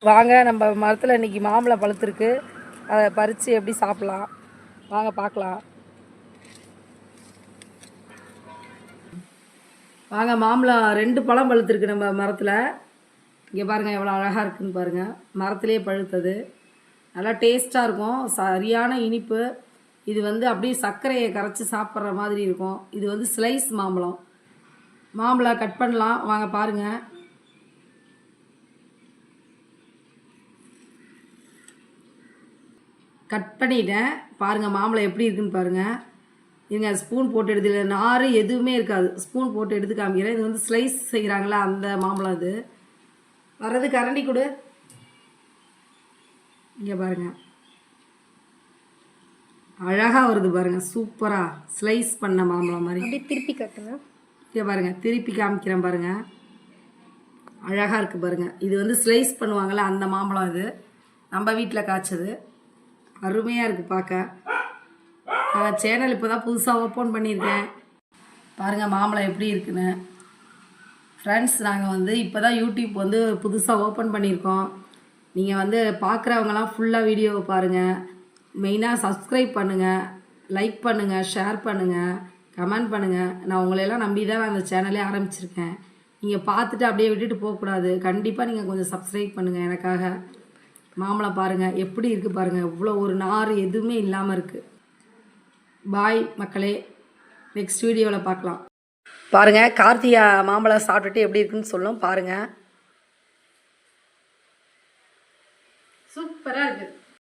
வாங்க நம்ம மரத்தில் இன்றைக்கி மாம்பழம் பழுத்துருக்கு. அதை பறித்து எப்படி சாப்பிட்லாம் வாங்க பார்க்கலாம். வாங்க, மாம்பழம் 2 பழம் பழுத்துருக்கு நம்ம மரத்தில். இங்கே பாருங்கள் எவ்வளோ அழகாக இருக்குதுன்னு பாருங்கள். மரத்துலேயே பழுத்தது நல்லா டேஸ்ட்டாக இருக்கும். சரியான இனிப்பு. இது வந்து அப்படியே சர்க்கரையை கரைச்சி சாப்பிட்ற மாதிரி இருக்கும். இது வந்து ஸ்லைஸ் மாம்பழம். மாம்பழம் கட் பண்ணலாம் வாங்க பாருங்கள். கட் பண்ணிட்டேன் பாருங்கள். மாம்பழம் எப்படி இருக்குன்னு பாருங்கள். இதுங்க ஸ்பூன் போட்டு எடுத்து, நார் எதுவுமே இருக்காது. ஸ்பூன் போட்டு எடுத்து காமிக்கிறேன். இது வந்து ஸ்லைஸ் செய்கிறாங்களா அந்த மாம்பழம். இது வர்றது கரண்டி கொடு. இங்கே பாருங்கள் அழகாக வருது பாருங்கள். சூப்பராக ஸ்லைஸ் பண்ண மாம்பழம் மாதிரி. அப்படியே திருப்பி கட்டுங்க. இங்கே பாருங்கள், திருப்பி காமிக்கிறேன் பாருங்கள். அழகாக இருக்குது பாருங்கள். இது வந்து ஸ்லைஸ் பண்ணுவாங்களே அந்த மாம்பழம். இது நம்ம வீட்டில் காய்ச்சது. அருமையாக இருக்குது பார்க்க. சேனல் இப்போ தான் புதுசாக ஓப்பன் பண்ணியிருக்கேன். பாருங்கள் மாம்பழம் எப்படி இருக்குன்னு. ஃப்ரெண்ட்ஸ், நாங்கள் வந்து இப்போ தான் யூடியூப் வந்து புதுசாக ஓப்பன் பண்ணியிருக்கோம். நீங்கள் வந்து பார்க்குறவங்களாம் ஃபுல்லாக வீடியோவை பாருங்கள். மெயினாக சப்ஸ்கிரைப் பண்ணுங்கள், லைக் பண்ணுங்கள், ஷேர் பண்ணுங்கள், கமெண்ட் பண்ணுங்கள். நான் உங்களையெல்லாம் நம்பி தான் நான் அந்த சேனலே ஆரம்பிச்சிருக்கேன். நீங்கள் பார்த்துட்டு அப்படியே விட்டுட்டு போகக்கூடாது. கண்டிப்பாக நீங்கள் கொஞ்சம் சப்ஸ்கிரைப் பண்ணுங்கள் எனக்காக. மாம்பழம் பாருங்கள் எப்படி இருக்குது பாருங்கள். இவ்வளோ ஒரு நார் எதுவுமே இல்லாமல் இருக்குது. பாய் மக்களே, நெக்ஸ்ட் வீடியோவில் பார்க்கலாம். பாருங்கள், கார்த்திகா மாம்பழம் சாப்பிட்டுட்டு எப்படி இருக்குன்னு சொல்லும் பாருங்கள். சூப்பராக இருக்குது.